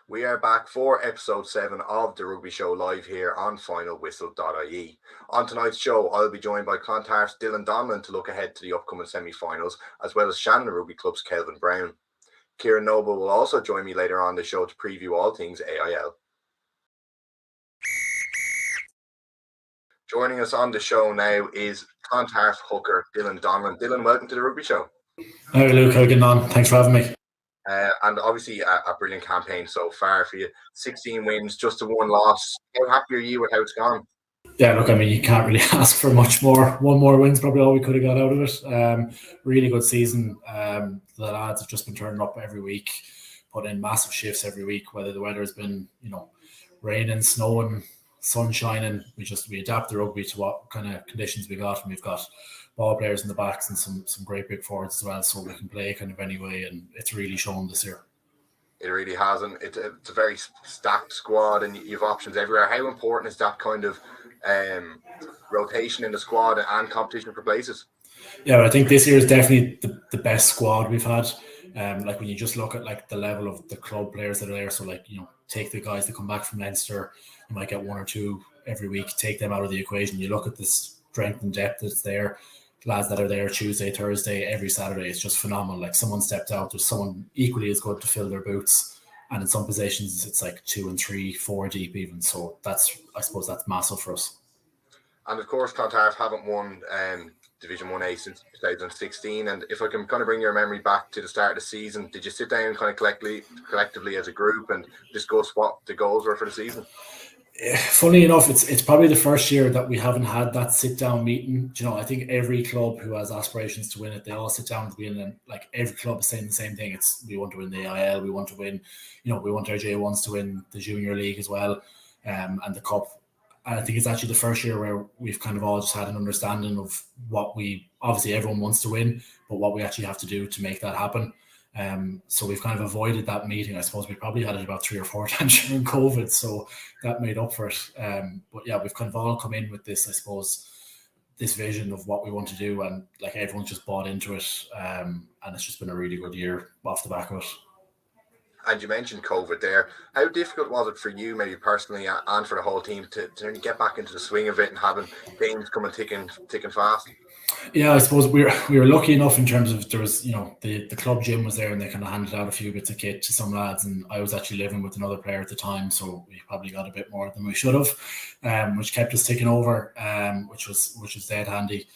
We are back for episode 7 of the Rugby Show live here on Finalwhistle.ie. On tonight's show, I'll be joined by Clontarf's Donnellan to look ahead to the upcoming semi-finals, as well as Shannon Rugby Club's Kelvin Brown. Ciaron Noble will also join me later on the show to preview all things AIL. Joining us on the show now is Clontarf hooker Donnellan. Dylan, welcome to the Rugby Show. Hi Luke, how are you getting on? Thanks for having me. And obviously a brilliant campaign so far for you. 16 wins, just a 1 loss. How happy are you with how it's gone? Yeah, look, I mean, you can't really ask for much more. 1 more win's probably all we could have got out of it. Really good season. The lads have just been turning up every week, putting in massive shifts every week, whether the weather has been, raining, snowing, sun shining. We adapt the rugby to what kind of conditions we got, and we've got ball players in the backs and some great big forwards as well, so we can play kind of anyway, and it's really shown this year. It really hasn't. It's a very stacked squad, and you have options everywhere. How important is that kind of rotation in the squad and competition for places? Yeah, I think this year is definitely the best squad we've had. Like when you just look at like the level of the club players that are there, so like, take the guys that come back from Leinster, you might get 1 or 2 every week, take them out of the equation. You look at the strength and depth that's there. Lads that are there Tuesday, Thursday, every Saturday, it's just phenomenal. Like someone stepped out, there's someone equally as good to fill their boots, and in some positions it's like 2 and 3, 4 deep even. So I suppose that's massive for us. And of course, Clontarf haven't won Division 1A since 2016. And if I can kind of bring your memory back to the start of the season, did you sit down kind of collectively as a group and discuss what the goals were for the season? Funny enough, it's probably the first year that we haven't had that sit-down meeting. I think every club who has aspirations to win it, they all sit down at the beginning, and like every club is saying the same thing. It's we want to win the AIL, we want to win, we want our J1s to win the Junior League as well, and the Cup. And I think it's actually the first year where we've kind of all just had an understanding of what obviously everyone wants to win, but what we actually have to do to make that happen. So we've kind of avoided that meeting. I suppose we probably had it about 3 or 4 times during COVID, so that made up for it. But yeah, we've kind of all come in with this, I suppose, this vision of what we want to do, and like everyone's just bought into it, and it's just been a really good year off the back of it. And you mentioned COVID there. How difficult was it for you, maybe personally, and for the whole team to get back into the swing of it and having games coming ticking fast? Yeah, I suppose we were lucky enough in terms of there was, the club gym was there and they kind of handed out a few bits of kit to some lads, and I was actually living with another player at the time, so we probably got a bit more than we should have, which kept us ticking over, which was dead handy.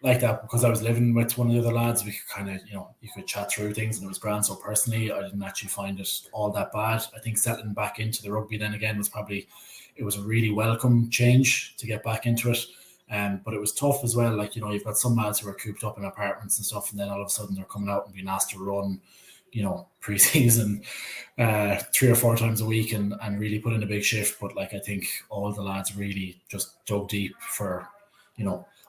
Like that, because I was living with one of the other lads, we could kind of, you could chat through things and it was grand. So personally, I didn't actually find it all that bad. I think settling back into the rugby then again it was a really welcome change to get back into it. But it was tough as well. Like, you've got some lads who are cooped up in apartments and stuff, and then all of a sudden they're coming out and being asked to run, pre-season 3 or 4 times a week and really put in a big shift. But like, I think all the lads really just dug deep for,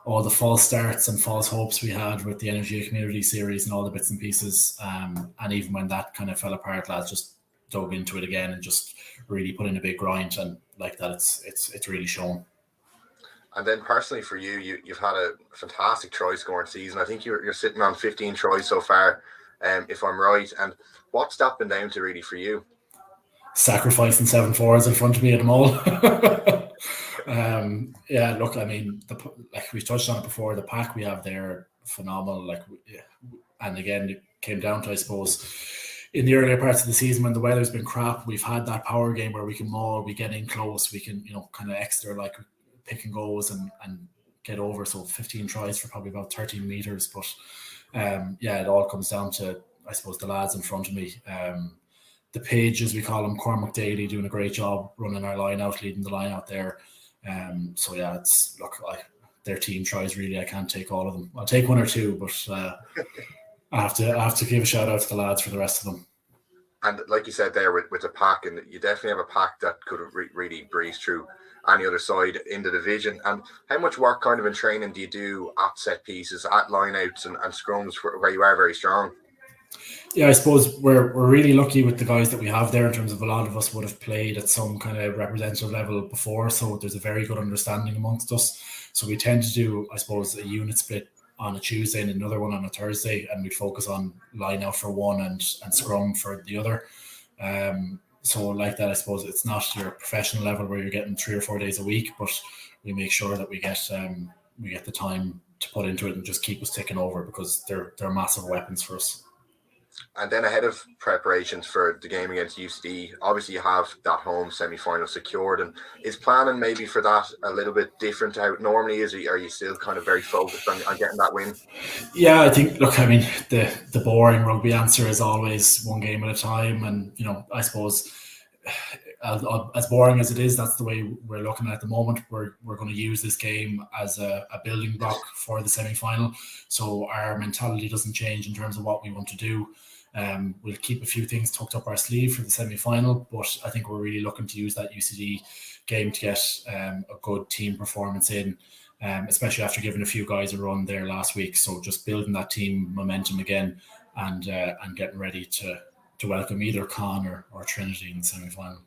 all the false starts and false hopes we had with the Energia Community Series and all the bits and pieces. And even when that kind of fell apart, lads just dug into it again and just really put in a big grind. And like that, it's really shown. And then personally for you, you've had a fantastic try scoring season. I think you're sitting on 15 tries so far, if I'm right. And what's that been down to really for you? Sacrificing 7 forwards in front of me at them all. Yeah, look, I mean, like we touched on it before, the pack we have there, phenomenal. And again, it came down to, I suppose, in the earlier parts of the season when the weather's been crap, we've had that power game where we can maul, we get in close, we can, kind of extra like pick and goes and get over. So 15 tries for probably about 13 meters. But yeah, it all comes down to, I suppose, the lads in front of me. The page, as we call him, Cormac Daly, doing a great job running our line out, leading the line out there. So yeah, their team tries really. I can't take all of them. I'll take 1 or 2, but I have to give a shout out to the lads for the rest of them. And like you said there with the pack, and you definitely have a pack that could really breeze through any other side in the division. And how much work kind of in training do you do at set pieces, at lineouts and scrums where you are very strong? Yeah, I suppose we're really lucky with the guys that we have there in terms of a lot of us would have played at some kind of representative level before, so there's a very good understanding amongst us. So we tend to do, I suppose, a unit split on a Tuesday and another one on a Thursday, and we'd focus on line out for one and scrum for the other. So like that, I suppose it's not your professional level where you're getting 3 or 4 days a week, but we make sure that we get the time to put into it and just keep us ticking over, because they're massive weapons for us. And then ahead of preparations for the game against UCD, obviously you have that home semi-final secured, and is planning maybe for that a little bit different to how it normally is? Are you still kind of very focused on getting that win? Yeah, I think, look, I mean, the boring rugby answer is always one game at a time. And, I suppose as boring as it is, that's the way we're looking at the moment. We're going to use this game as a building block for the semi-final. So our mentality doesn't change in terms of what we want to do. We'll keep a few things tucked up our sleeve for the semi-final, but I think we're really looking to use that UCD game to get a good team performance in, especially after giving a few guys a run there last week. So just building that team momentum again, and getting ready to welcome either Con or Trinity in the semi-final.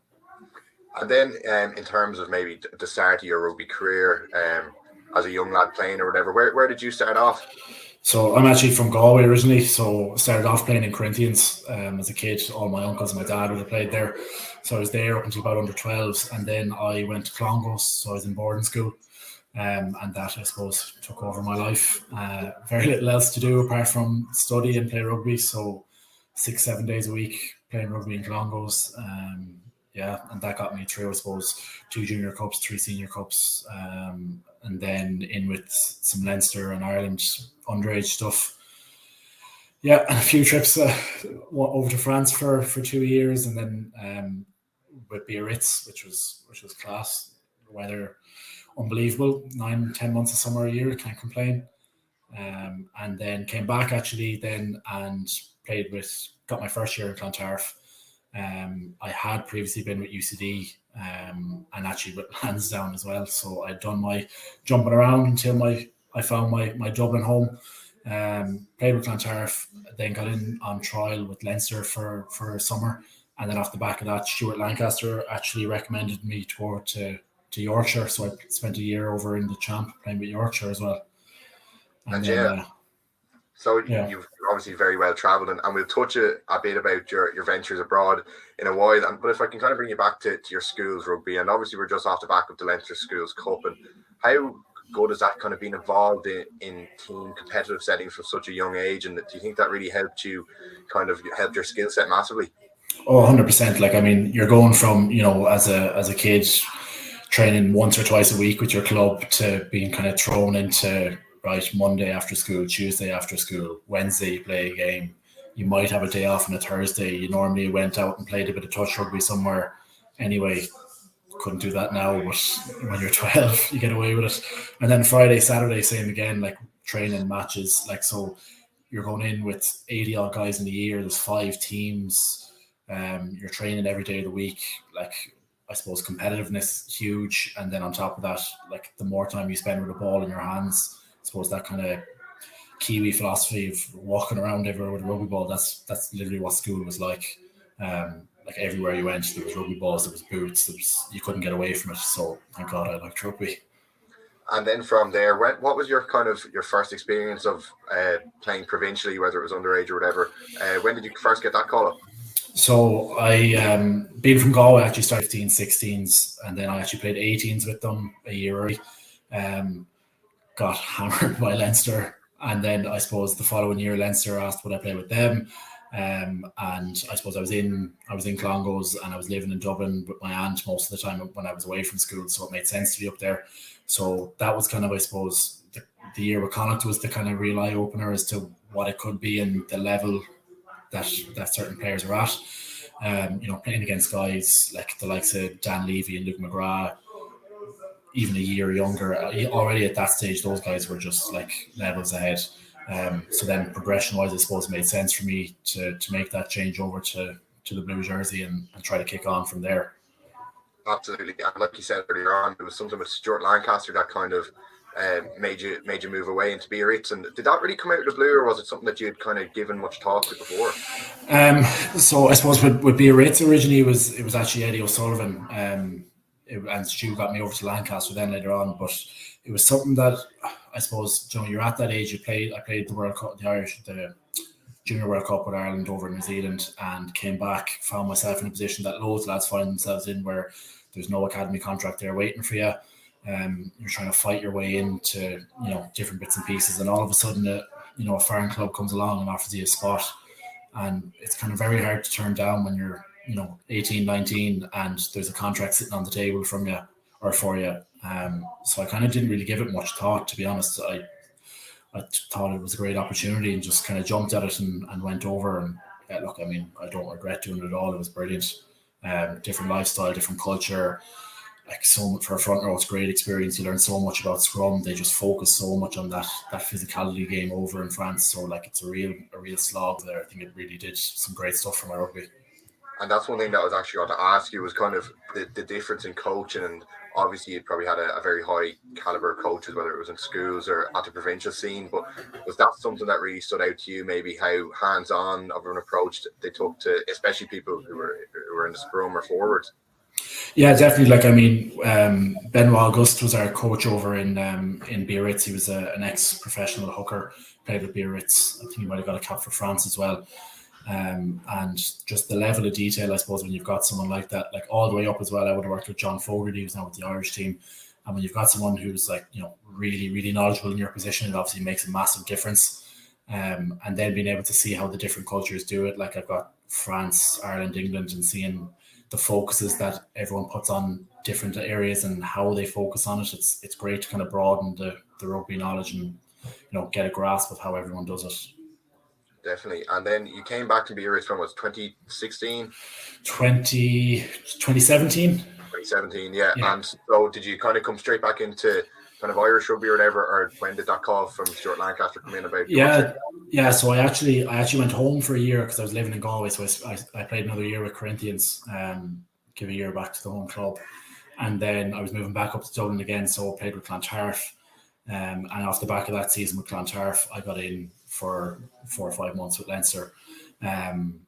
And then in terms of maybe the start of your rugby career, as a young lad playing or whatever, where did you start off? So I'm actually from Galway originally, so started off playing in Corinthians as a kid. All my uncles and my dad would have played there. So I was there up until about under 12s, and then I went to Clongowes, so I was in boarding school. And that, I suppose, took over my life. Very little else to do apart from study and play rugby. So 6-7 days a week playing rugby in Clongowes. And that got me through, I suppose, 2 junior cups, 3 senior cups, and then in with some Leinster and Ireland underage stuff. Yeah, and a few trips over to France for 2 years, and then with Biarritz, which was class. The weather unbelievable. 9-10 months of summer a year, can't complain. And then came back actually then and got my first year in Clontarf. I had previously been with UCD and actually with Lansdowne as well. So I'd done my jumping around until I found my Dublin home. Played with Clontarf, then got in on trial with Leinster for a summer. And then off the back of that, Stuart Lancaster actually recommended me to go to Yorkshire. So I spent a year over in the Champ playing with Yorkshire as well. You've obviously very well travelled, and we'll touch a bit about your ventures abroad in a while. But if I can kind of bring you back to your schools rugby, and obviously we're just off the back of the Leinster Schools Cup, and how good has that kind of been involved in team competitive settings from such a young age? And do you think that really helped your skill set massively? Oh, 100%. Like, I mean, you're going from, as a kid training once or twice a week with your club to being kind of thrown into, right, Monday after school, Tuesday after school, Wednesday you play a game. You might have a day off on a Thursday. You normally went out and played a bit of touch rugby somewhere. Anyway, couldn't do that now, but when you're 12, you get away with it. And then Friday, Saturday, same again, like training matches. Like, so you're going in with 80 odd guys in the year. There's 5 teams. You're training every day of the week. Like, I suppose competitiveness huge. And then on top of that, like the more time you spend with the ball in your hands, I suppose that kind of Kiwi philosophy of walking around everywhere with a rugby ball, that's literally what school was like. Like everywhere you went, there was rugby balls, there was boots, you couldn't get away from it. So thank God I liked rugby. And then from there, what was your first experience of playing provincially, whether it was underage or whatever? When did you first get that call up? So I, being from Galway, I actually started 15s, 16s, and then I actually played 18s with them a year early. Got hammered by Leinster, and then I suppose the following year Leinster asked would I play with them, and I suppose I was in Clongowes and I was living in Dublin with my aunt most of the time when I was away from school, so it made sense to be up there. So that was kind of, I suppose, the year with Connacht was the kind of real eye opener as to what it could be and the level that certain players are at. Playing against guys like the likes of Dan Levy and Luke McGrath, even a year younger, already at that stage, those guys were just like levels ahead. So then progression-wise, I suppose it made sense for me to make that change over to the blue jersey and try to kick on from there. Absolutely. And like you said earlier on, it was something with Stuart Lancaster that kind of made you move away into Biarritz. And did that really come out of the blue, or was it something that you had kind of given much thought to before? So I suppose with Biarritz originally, it was actually Eddie O'Sullivan. And Stu got me over to Lancaster then later on, but it was something that I suppose, you're at that age. I played the World Cup, the Junior World Cup with Ireland over in New Zealand and came back, found myself in a position that loads of lads find themselves in, where there's no academy contract there waiting for you. You're trying to fight your way into, different bits and pieces, and all of a sudden, a foreign club comes along and offers you a spot, and it's kind of very hard to turn down when you're, 18, 19, and there's a contract sitting on the table from you or for you. So I kind of didn't really give it much thought, to be honest. I thought it was a great opportunity and just kind of jumped at it and went over. And look, I mean, I don't regret doing it at all. It was brilliant. Different lifestyle, different culture. Like, so for a front row, it's a great experience. You learn so much about scrum. They just focus so much on that physicality game over in France. So like, it's a real slog there. I think it really did some great stuff for my rugby. And that's one thing that I was actually going to ask you, was kind of the difference in coaching. And obviously you probably had a very high caliber of coaches, whether it was in schools or at the provincial scene, but was that something that really stood out to you, maybe how hands-on of an approach they took to, especially people who were in the scrum or forward? Yeah, definitely. Like, I mean, Benoit Auguste was our coach over in Biarritz. He was an ex-professional hooker, played with Biarritz. I think he might have got a cap for France as well. And just the level of detail, I suppose, when you've got someone like that, like all the way up as well. I would have worked with John Fogarty, who's now with the Irish team. And when you've got someone who's like, really, really knowledgeable in your position, it obviously makes a massive difference. And then being able to see how the different cultures do it. Like, I've got France, Ireland, England, and seeing the focuses that everyone puts on different areas and how they focus on it. It's great to kind of broaden the rugby knowledge and, get a grasp of how everyone does it. Definitely. And then you came back to Biarritz from, was 2016? 2017. 2017, yeah. And so did you kind of come straight back into kind of Irish rugby or whatever, or when did that call from Stuart Lancaster come in about? Yeah. So I actually went home for a year because I was living in Galway. So I played another year with Corinthians, give a year back to the home club. And then I was moving back up to Dublin again. So I played with Clontarf. And off the back of that season with Clontarf, I got in for 4 or 5 months with Leinster. And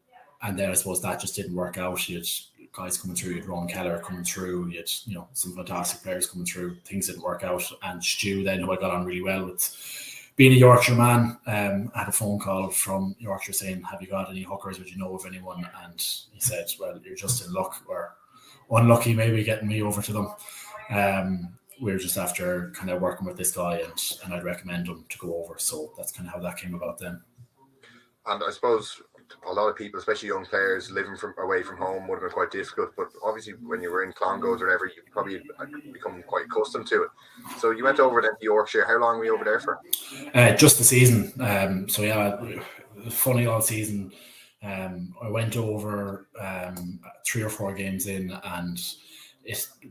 then I suppose that just didn't work out. You had guys coming through, you had Ron Keller coming through, you had some fantastic players coming through. Things didn't work out. And Stu then, who I got on really well with, being a Yorkshire man, I had a phone call from Yorkshire saying, have you got any hookers? Would you know of anyone? And he said, well, you're just in luck, or unlucky maybe, getting me over to them. We were just after kind of working with this guy, and I'd recommend him to go over. So that's kind of how that came about then. And I suppose a lot of people, especially young players, living away from home would have been quite difficult. But obviously, when you were in Clongowes or whatever, you probably become quite accustomed to it. So you went over then to Yorkshire. How long were you over there for? Just the season. So yeah, funny all season. I went over 3 or 4 games in, and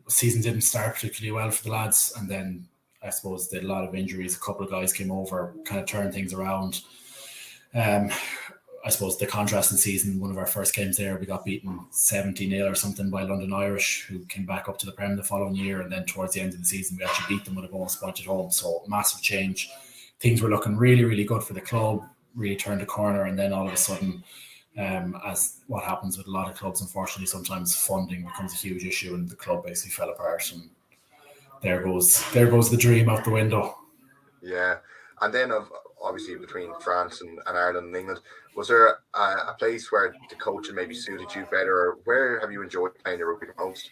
season didn't start particularly well for the lads. And then I suppose they had a lot of injuries. A couple of guys came over, kind of turned things around. I suppose the contrast in season, one of our first games there, we got beaten 70-0 or something by London Irish, who came back up to the Prem the following year. And then towards the end of the season, we actually beat them with a bonus point at home. So massive change. Things were looking really, really good for the club, really turned a corner. And then all of a sudden, as what happens with a lot of clubs, unfortunately, sometimes funding becomes a huge issue, and the club basically fell apart. And there goes the dream out the window. Yeah. And then obviously between France and Ireland and England, was there a place where the coaching maybe suited you better, or where have you enjoyed playing the rugby the most?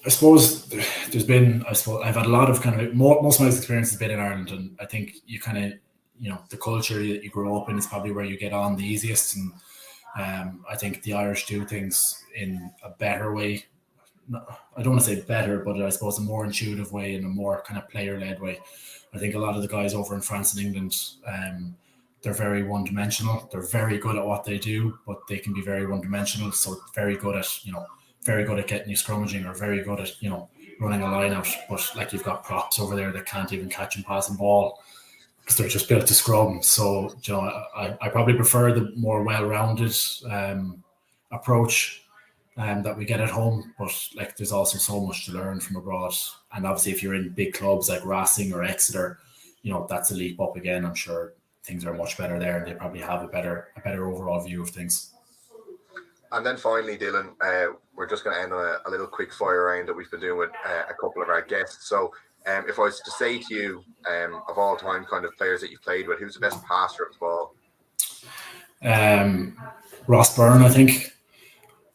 I suppose I've had a lot of kind of, most of my experience has been in Ireland, and I think you kind of, the culture that you grow up in is probably where you get on the easiest. And I think the Irish do things in a better way. I don't want to say better, but I suppose a more intuitive way, and a more kind of player-led way. I think a lot of the guys over in France and England, they're very one-dimensional. They're very good at what they do, but they can be very one-dimensional. So very good at getting you scrummaging, or very good at running a line out. But like, you've got props over there that can't even catch and pass a ball because they're just built to scrum. So I probably prefer the more well-rounded approach that we get at home. But like, there's also so much to learn from abroad. And obviously, if you're in big clubs like Racing or Exeter, that's a leap up again. I'm sure things are much better there, and they probably have a better overall view of things. And then finally, Dylan, we're just going to end on a little quick fire round that we've been doing with a couple of our guests. So if I was to say to you, of all time kind of players that you've played with, who's the best passer of the ball? Ross Byrne, I think.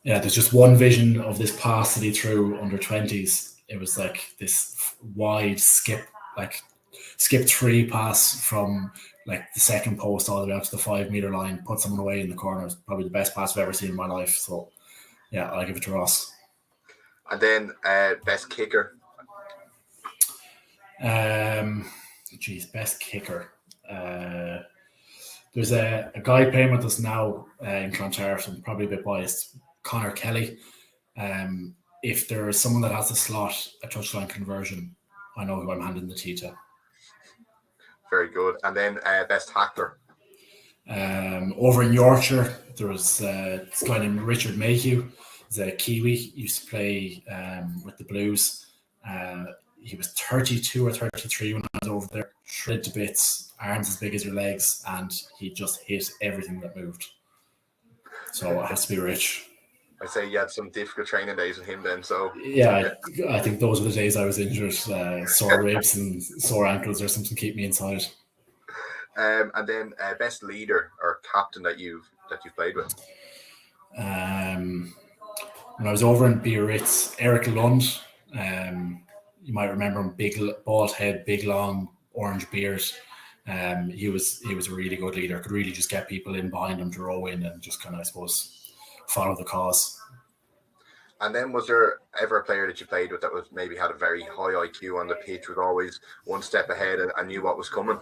Yeah, there's just one vision of this pass that he threw under 20s. It was like this wide skip 3 pass from like the second post all the way out to the 5 meter line, put someone away in the corner. It was probably the best pass I've ever seen in my life. So yeah, I'll give it to Ross. And then best kicker. Best kicker. There's a guy playing with us now in Clontarf, so I'm probably a bit biased, Conor Kelly. If there is someone that has to slot a touchline conversion, I know who I'm handing the tee to. Very good. And then best tackler. Over in Yorkshire, there was this guy named Richard Mayhew. He's a Kiwi. He used to play with the Blues. He was 32 or 33 when I was over there. Shredded to bits, arms as big as your legs, and he just hit everything that moved. So it has to be Rich. I'd say you had some difficult training days with him then. So yeah, I think those were the days I was injured, sore ribs and sore ankles or something keep me inside. And then best leader or captain that you've played with. When I was over in Biarritz, Eric Lund. You might remember him, big bald head, big long orange beard. He was a really good leader. Could really just get people in behind him to row in and just kind of, I suppose, follow the cause. And then was there ever a player that you played with that was maybe had a very high IQ on the pitch, was always one step ahead and knew what was coming?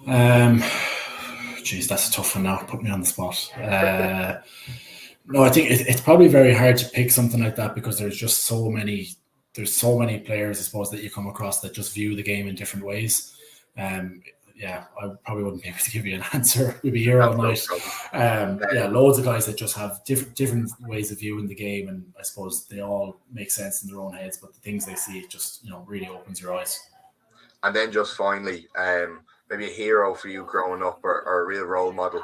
That's a tough one now. Put me on the spot. No, I think it's probably very hard to pick something like that because there's just so many players, I suppose, that you come across that just view the game in different ways. I probably wouldn't be able to give you an answer. We'd be here all night. Loads of guys that just have different ways of viewing the game, and I suppose they all make sense in their own heads, but the things they see, it just really opens your eyes. And then just finally, maybe a hero for you growing up or a real role model.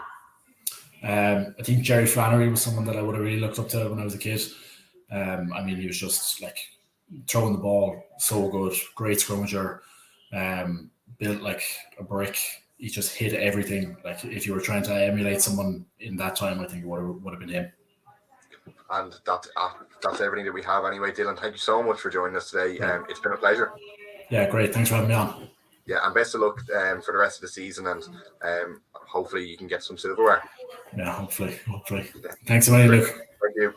I think Jerry Flannery was someone that I would have really looked up to when I was a kid. He was just like throwing the ball so good, great scrummager, built like a brick. He just hit everything. Like if you were trying to emulate someone in that time, I think it would have been him. And that's everything that we have anyway. Dylan, thank you so much for joining us today. It's been a pleasure. Yeah, great. Thanks for having me on. Yeah, and best of luck for the rest of the season, and hopefully you can get some silverware. Yeah, hopefully. Yeah. Thanks so much, Luke. Thank you.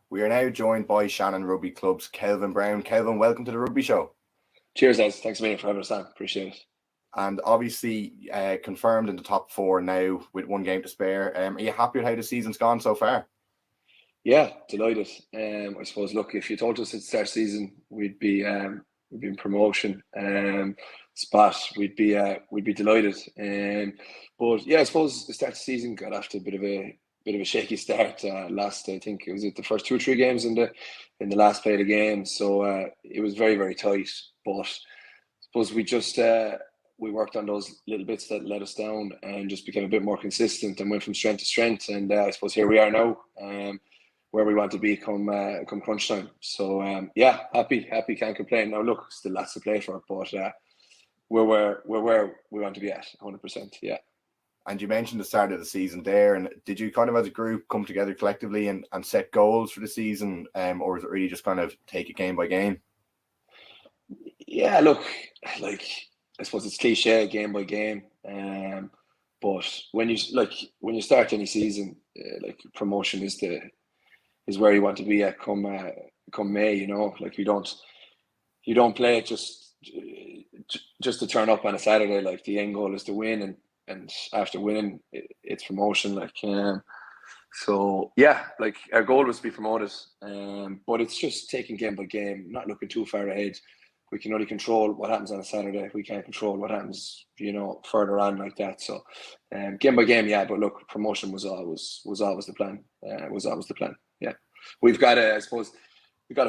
We are now joined by Shannon Rugby Club's Kelvin Brown. Kelvin, welcome to the Rugby Show. Cheers, guys. Thanks a million for having us on. Appreciate it. And obviously confirmed in the top 4 now with 1 game to spare. Are you happy with how the season's gone so far? Yeah, delighted. I suppose, look, if you told us at the start of the season we'd be in promotion spot, we'd be delighted. But yeah, I suppose the start of the season got after a bit of a shaky start. Last, I think it was the first 2 or 3 games in the last play of the game. So it was very, very tight. But I suppose we just we worked on those little bits that let us down and just became a bit more consistent and went from strength to strength. And I suppose here we are now, where we want to be come crunch time. So happy, can't complain. Now look, still lots to play for, but we're where we want to be at, 100%. Yeah. And you mentioned the start of the season there, and did you kind of as a group come together collectively and set goals for the season, or was it really just kind of take it game by game? Yeah, look, like I suppose it's cliche, game by game, but when you start any season, like promotion is where you want to be at come May. Like you don't play it just to turn up on a Saturday. Like the end goal is to win, and after winning, it's promotion. Like so yeah, like our goal was to be promoted, but it's just taking game by game, not looking too far ahead. We can only control what happens on a Saturday. We can't control what happens, further on like that. So, game by game, yeah. But look, promotion was always the plan. Was always the plan. Yeah, we've got a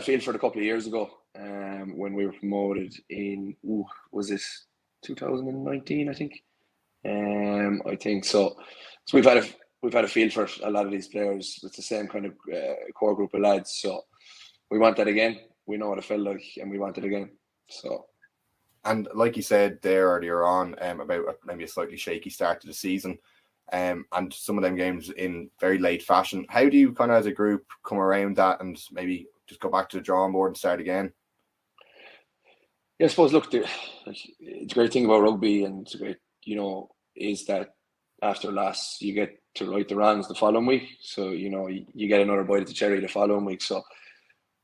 feel for it a couple of years ago, when we were promoted in was it 2019? I think. I think so. So we've had a feel for a lot of these players with the same kind of core group of lads. So we want that again. We know what it felt like, and we want it again. So, And like you said there earlier on, about maybe a slightly shaky start to the season, and some of them games in very late fashion. How do you kind of as a group come around that and maybe just go back to the drawing board and start again? Yeah, I suppose, look, the great thing about rugby, and it's great, is that after loss, you get to right the wrongs the following week. So, you get another bite of the cherry the following week. So,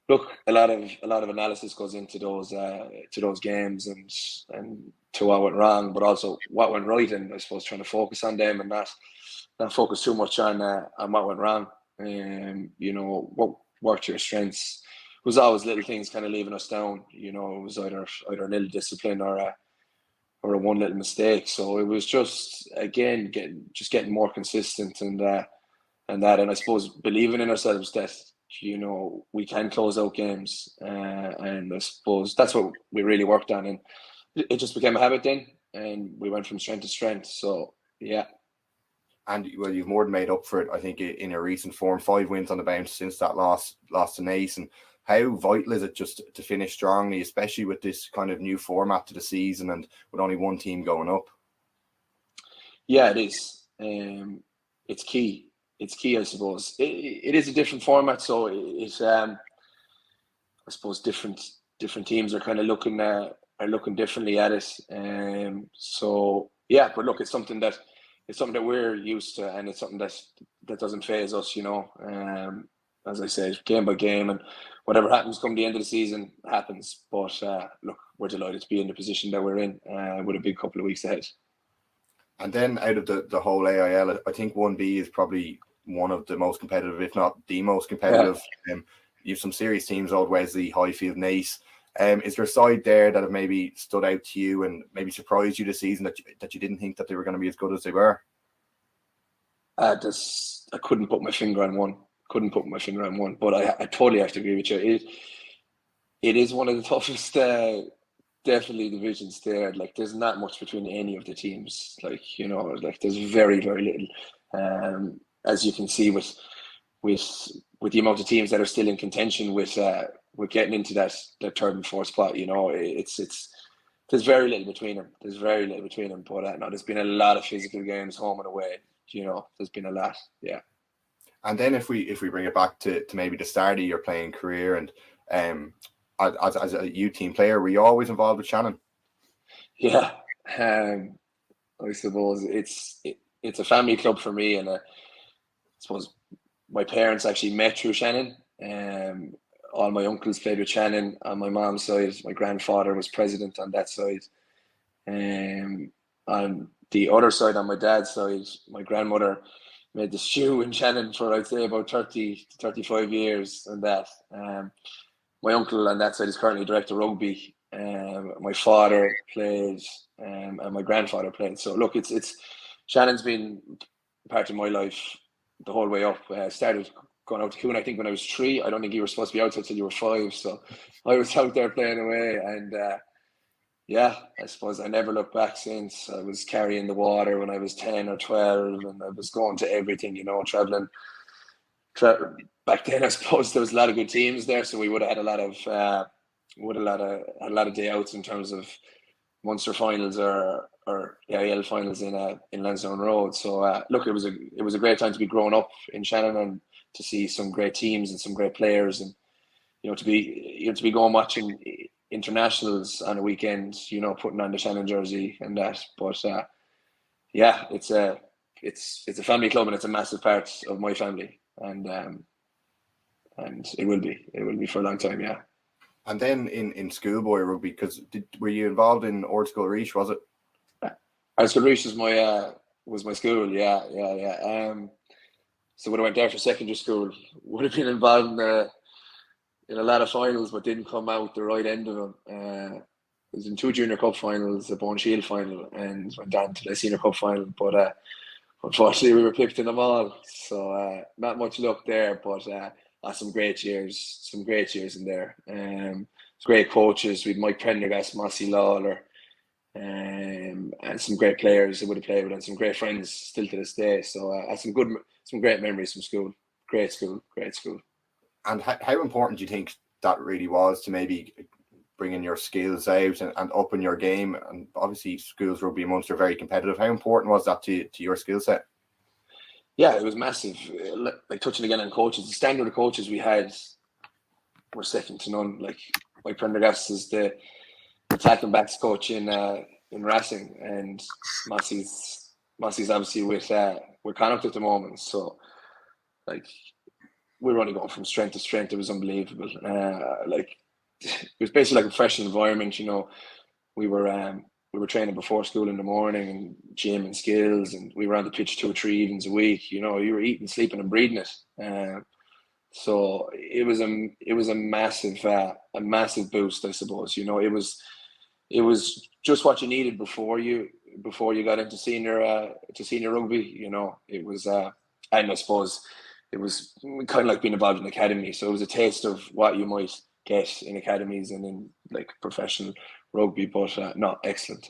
look, a lot of analysis goes into those games and to what went wrong, but also what went right, and I suppose trying to focus on them and not focus too much on what went wrong. What worked to your strengths. It was always little things kind of leaving us down. It was either a little discipline or a one little mistake. So it was just again getting more consistent and I suppose believing in ourselves that we can close out games, and I suppose that's what we really worked on, and it just became a habit then, and we went from strength to strength. So yeah. And well, you've more than made up for it, I think, in a recent form. 5 wins on the bounce since that loss to Naas. And how vital is it just to finish strongly, especially with this kind of new format to the season and with only one team going up? Yeah, it is. It's key. It's key, I suppose. It is a different format, so it's I suppose different teams are kind of looking differently at it. So yeah, but look, it's something that we're used to, and it's something that doesn't faze us, as I said, game by game, and whatever happens come the end of the season happens. But look, we're delighted to be in the position that we're in, with a big couple of weeks ahead. And then out of the whole AIL, I think 1B is probably one of the most competitive, if not the most competitive. Yeah. You have some serious teams, Old Wesley, Highfield, Naas. Is there a side there that have maybe stood out to you and maybe surprised you this season that you didn't think that they were going to be as good as they were? I couldn't put my finger on one. But I totally have to agree with you. It is one of the toughest, definitely, divisions there. Like, there's not much between any of the teams. Like, there's very, very little. As you can see with the amount of teams that are still in contention with getting into that third and fourth spot, there's very little between them. But no, there's been a lot of physical games home and away. There's been a lot. Yeah. And then if we bring it back to maybe the start of your playing career, and as a youth team player, were you always involved with Shannon? Yeah, I suppose it's a family club for me, and I suppose my parents actually met through Shannon. All my uncles played with Shannon on my mom's side. My grandfather was president on that side. On the other side, on my dad's side, my grandmother made the stew in Shannon for, I'd say, about 30 to 35 years, and that. My uncle on that side is currently director of rugby. My father played, and my grandfather played. So look, it's Shannon's been part of my life the whole way up. I started going out to Coon, I think, when I was 3. I don't think you were supposed to be out until you were 5. So I was out there playing away, and yeah, I suppose I never looked back since. I was carrying the water when I was 10 or 12, and I was going to everything, traveling. Back then, I suppose there was a lot of good teams there, so we would have had a lot of day outs in terms of Munster finals or AIL finals in Lansdowne Road. So look, it was a great time to be growing up in Shannon and to see some great teams and some great players, and to be going watching internationals on a weekend, putting on the Shannon jersey and that. But yeah, it's a family club, and it's a massive part of my family, and it will be for a long time. Yeah. And then in schoolboy rugby, because were you involved in Ordschool Reach? Was it? Ordschool Reach was my school. Yeah. So when I went there for secondary school, would have been involved in a lot of finals, but didn't come out the right end of them. I was in 2 junior cup finals, a Bone Shield final, and went down to the senior cup final. But unfortunately, we were picked in them all. So not much luck there, but some great years in there. Great coaches. We had Mike Prendergast, Mossy Lawler, and some great players that would have played with, and some great friends still to this day. So I had some great memories from school. Great school. And how important do you think that really was to maybe bringing your skills out and upping your game. And obviously, schools rugby in Munster are very competitive. How important was that to your skill set? Yeah, it was massive. Like touching again on coaches, the standard of coaches we had were second to none. Like my Prendergast is the attacking backs coach in Racing, and Mossy's obviously with Connacht at the moment. So like we were only going from strength to strength. It was unbelievable. Like it was basically like a fresh environment. You know, we were training before school in the morning and gym and skills, and we were on the pitch 2 or 3 evenings a week. You know, you were eating, sleeping, and breathing it. So it was a massive boost, I suppose. You know, it was just what you needed before you got into senior rugby. You know, it was and I suppose it was kind of like being involved in an academy. So it was a taste of what you might get in academies and in like professional rugby. But no, excellent.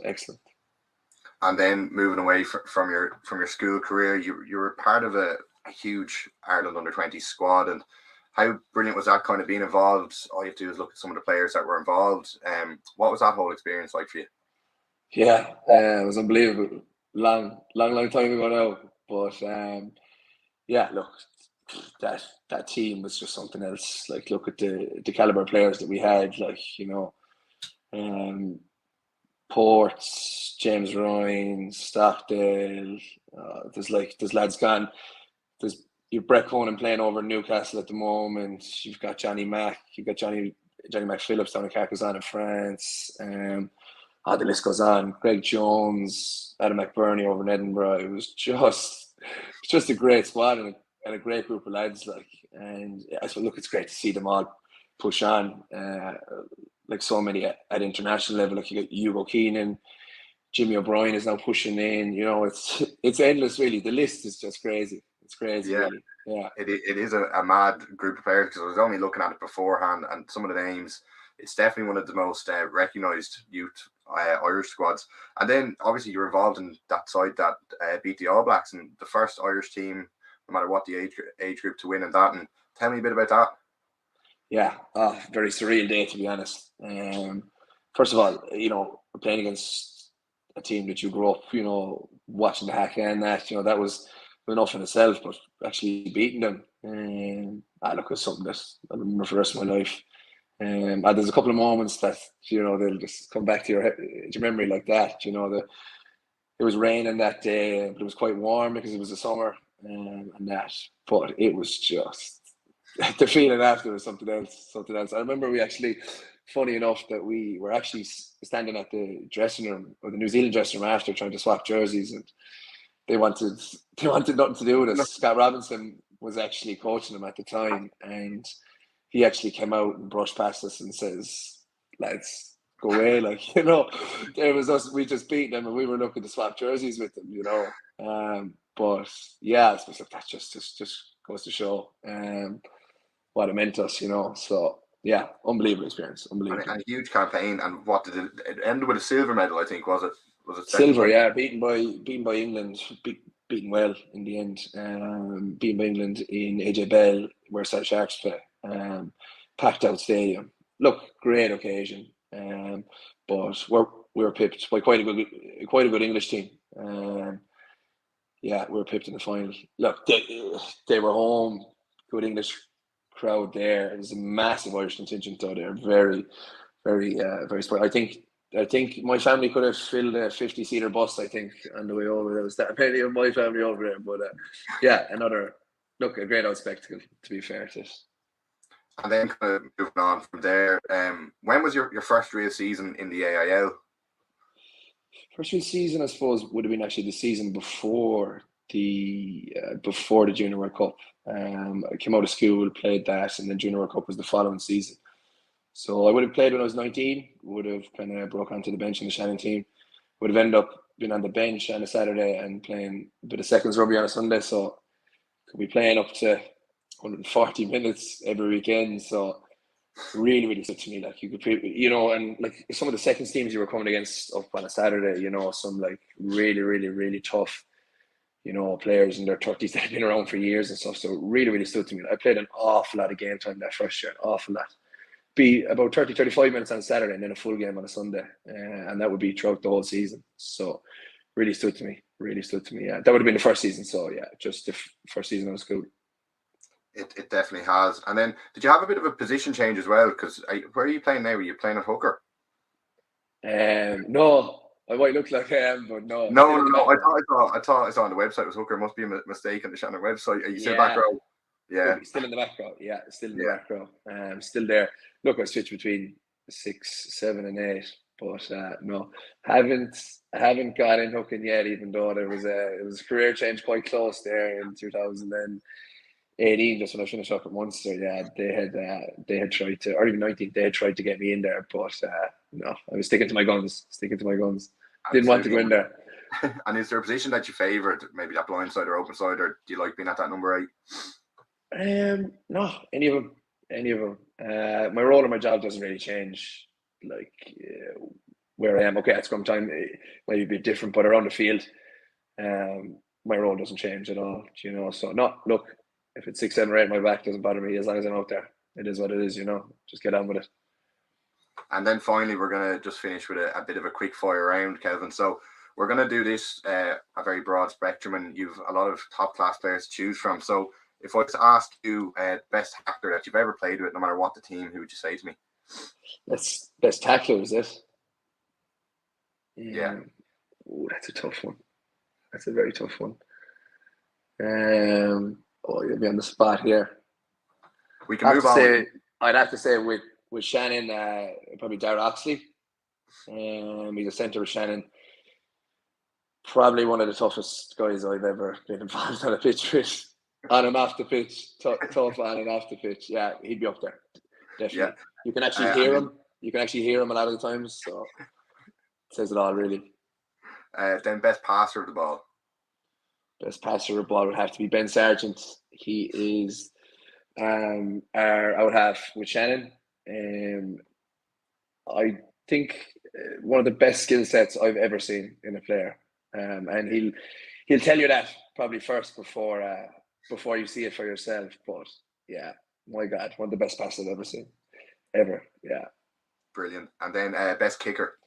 And then moving away from your school career, you were part of a huge Ireland under-20 squad, and how brilliant was that kind of being involved? All you have to do is look at some of the players that were involved. What was that whole experience like for you? Yeah, it was unbelievable. Long time ago now, but yeah, look, that team was just something else. Like, look at the caliber of players that we had. Like, you know, Ports, James Ryan, Stockdale. There's lads gone. You've Brett Conan playing over in Newcastle at the moment. You've got Johnny Mack. You've got Johnny Mac Phillips down in Carcassonne in France. The list goes on. Greg Jones, Adam McBurney over in Edinburgh. It was just a great squad and a great group of lads. Like, and I suppose, look, it's great to see them all push on. Like so many at international level. Like you got Hugo Keenan, Jimmy O'Brien is now pushing in. You know, it's endless. Really, the list is just crazy. It's crazy, yeah. Really. Yeah, it is a mad group of players, because I was only looking at it beforehand, and some of the names, it's definitely one of the most recognised youth Irish squads. And then obviously you're involved in that side that beat the All Blacks, and the first Irish team, no matter what the age group, to win in that. And tell me a bit about that. Yeah, very surreal day, to be honest. First of all, you know, playing against a team that you grew up, you know, watching the hack and that, you know, that was enough in itself. But actually beating them, look, it was something that I remember for the rest of my life. There's a couple of moments that, you know, they'll just come back to your memory like that. You know, it was raining that day, but it was quite warm because it was the summer and that. But it was just the feeling after was something else. I remember we actually, funny enough, that we were actually standing at the dressing room, or the New Zealand dressing room, after trying to swap jerseys, and they wanted nothing to do with us. Scott Robinson was actually coaching them at the time, and he actually came out and brushed past us and says, "Lads, go away!" Like, you know, it was us. We just beat them, and we were looking to swap jerseys with them. You know, but yeah, I suppose that just goes to show what it meant to us. You know, so yeah, unbelievable experience, unbelievable. And a huge campaign. And what did it end with? A silver medal, I think, was it? Was it silver? Yeah, beaten by England. Beaten well in the end. Beaten by England in AJ Bell, where South Sharks play. Packed out stadium. Look, great occasion. But we were pipped by quite a good English team. Yeah, we were pipped in the final. Look, they were home. Good English crowd there. It was a massive Irish contingent though. They're very, very, very spoiled. I think my family could have filled a 50-seater bus, I think, on the way over. There was that many of my family over there. But yeah, a great old spectacle, to be fair to it. And then kind of moving on from there, when was your first real season in the AIL? First real season, I suppose, would have been actually the season before the Junior World Cup. I came out of school, played that, and then Junior World Cup was the following season. So I would have played when I was 19, would have kind of broke onto the bench in the Shannon team, would have ended up being on the bench on a Saturday and playing a bit of seconds rugby on a Sunday. So could be playing up to 140 minutes every weekend. So really, really stood to me. Like, you could, you know, and like some of the seconds teams you were coming against up on a Saturday, you know, some like really, really, really tough, you know, players in their 30s that have been around for years and stuff. So really, really stood to me. I played an awful lot of game time that first year, an awful lot. be about 30, 35 minutes on Saturday and then a full game on a Sunday. And that would be throughout the whole season. So really stood to me. Yeah, that would have been the first season. So yeah, just the first season of school. It definitely has. And then, did you have a bit of a position change as well? Because where are you playing now? Were you playing at hooker? No, I might look like I am, but no. No. I thought I saw on the website it was hooker. Must be a mistake on the Shannon website. Are you still back row? Yeah, still in the back row. Yeah, still in the back row. Still there. Look, I switched between 6, 7, and 8, but no, haven't got in hooking yet. Even though it was a career change quite close there in 2018, just when I finished up at Munster. Yeah, they had tried to, or even 19, they had tried to get me in there, but no, I was sticking to my guns. Didn't want to go in there. And is there a position that you favoured, maybe that blind side or open side, or do you like being at that number 8? No, any of them. My role in my job doesn't really change. Like where I am, okay, at scrum time it might be a bit different, but around the field, my role doesn't change at all. So no, look, if it's 6, 7, or 8, my back doesn't bother me as long as I'm out there. It is what it is. Just get on with it. And then finally, we're gonna just finish with a bit of a quick fire round, Kelvin. So we're gonna do this a very broad spectrum, and you've a lot of top class players to choose from. So if I was to ask you best tackler that you've ever played with, no matter what the team, who would you say to me? Best tackler, is it? Yeah. Ooh, that's a tough one. That's a very tough one. You'll be on the spot here. We can move on. I'd have to say with Shannon, probably Darragh Oxley. He's a centre with Shannon. Probably one of the toughest guys I've ever been involved on a pitch with. On and off the pitch, tough on and off the pitch. Yeah, he'd be up there. Definitely. Yeah. You can actually hear him. You can actually hear him a lot of the times. So it says it all, really. Then best passer of the ball. Best passer of the ball would have to be Ben Sargent. He is. I would have with Shannon. I think one of the best skill sets I've ever seen in a player. And he'll tell you that probably first before you see it for yourself. But yeah, my God, one of the best passes I've ever seen. Ever, yeah. Brilliant. And then best kicker.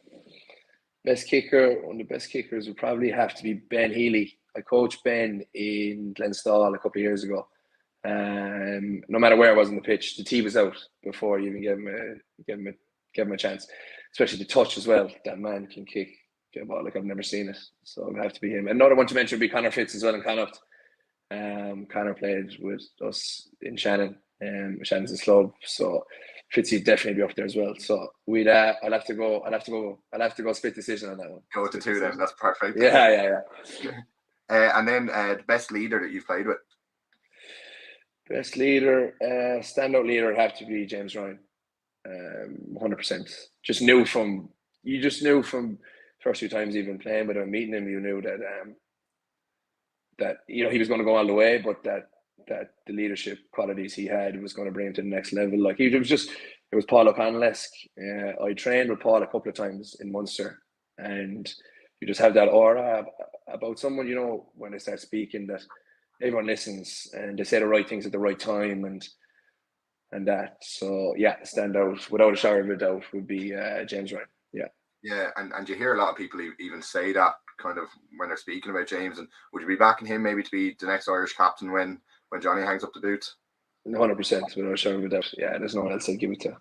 Best kicker, one of the best kickers would probably have to be Ben Healy. I coached Ben in Glenstall a couple of years ago. No matter where I was on the pitch, the tee was out before you even give him a chance. Especially the touch as well. That man can kick a ball like I've never seen it. So it would have to be him. Another one to mention would be Conor Fitz as well in Connacht. Conor played with us in Shannon. Shannon's his club, so Fitzy definitely be up there as well. So we'd I'll have to go split decision on that one. Go with the two then. That's perfect. Yeah. And then the best leader that you've played with. Best leader, standout leader would have to be James Ryan. 100%. Just knew from first few times even playing with him, meeting him, you knew that he was going to go all the way, but that the leadership qualities he had was going to bring him to the next level. Like it was Paul O'Connell-esque. I trained with Paul a couple of times in Munster, and you just have that aura about someone, when they start speaking, that everyone listens and they say the right things at the right time and that. So yeah, stand out without a shadow of a doubt would be James Ryan. Yeah, and you hear a lot of people even say that kind of when they're speaking about James. And would you be backing him maybe to be the next Irish captain when Johnny hangs up the boots? 100% without a shadow of a doubt. Yeah, there's no one else I'd give it to.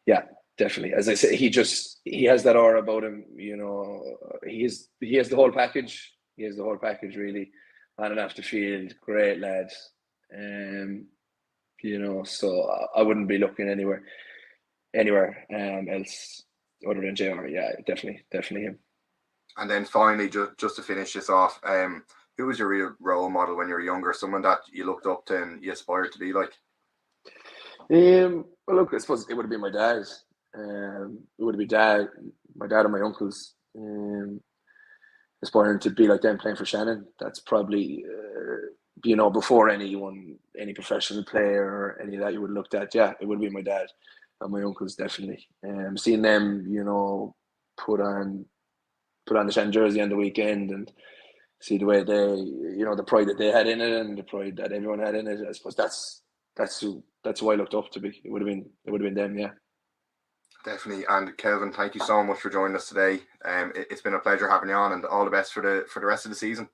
Yeah, definitely. As I say, he has that aura about him. He has the whole package. He has the whole package really. On and off the field, great lad. So I wouldn't be looking anywhere else other than JR. Yeah, definitely him. And then finally, just to finish this off, who was your real role model when you were younger? Someone that you looked up to and you aspired to be like? Well, look, I suppose it would have been my dad. It would have been my dad and my uncles. Aspiring to be like them playing for Shannon. That's probably before any professional player or any of that you would have looked at. Yeah, it would be my dad and my uncles definitely. Seeing them, put on the Shannon jersey on the weekend and see the way they, the pride that they had in it and the pride that everyone had in it. I suppose that's that's who I looked up to be. It would have been them, yeah. Definitely. And Kelvin, thank you so much for joining us today. It's been a pleasure having you on, and all the best for the rest of the season.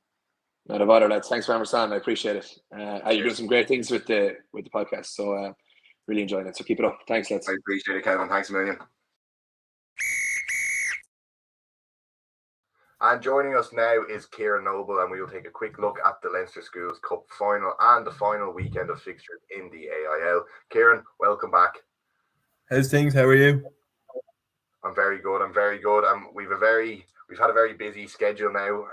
Not a bother, lads. Thanks for understanding. I appreciate it. You're doing some great things with the podcast, so really enjoying it. So keep it up. Thanks, lads. I appreciate it, Kelvin. Thanks a million. And joining us now is Ciaron Noble, and we will take a quick look at the Leinster Schools Cup final and the final weekend of fixtures in the AIL. Ciaron, welcome back. How's things? How are you? I'm very good. We've had a very busy schedule now.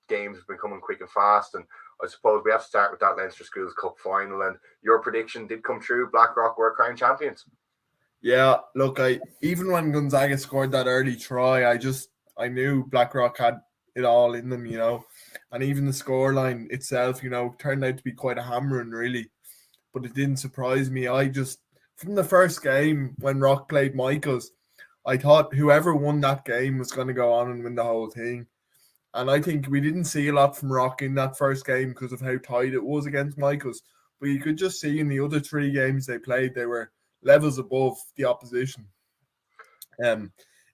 Games have been coming quick and fast, and I suppose we have to start with that Leinster Schools Cup final. And your prediction did come true. Blackrock were crowned champions. Yeah, look, even when Gonzaga scored that early try, I knew Blackrock had it all in them, and even the scoreline itself, turned out to be quite a hammering, really. But it didn't surprise me. From the first game when Rock played Michaels, I thought whoever won that game was going to go on and win the whole thing. And I think we didn't see a lot from Rock in that first game because of how tight it was against Michaels. But you could just see in the other 3 games they played, they were levels above the opposition. In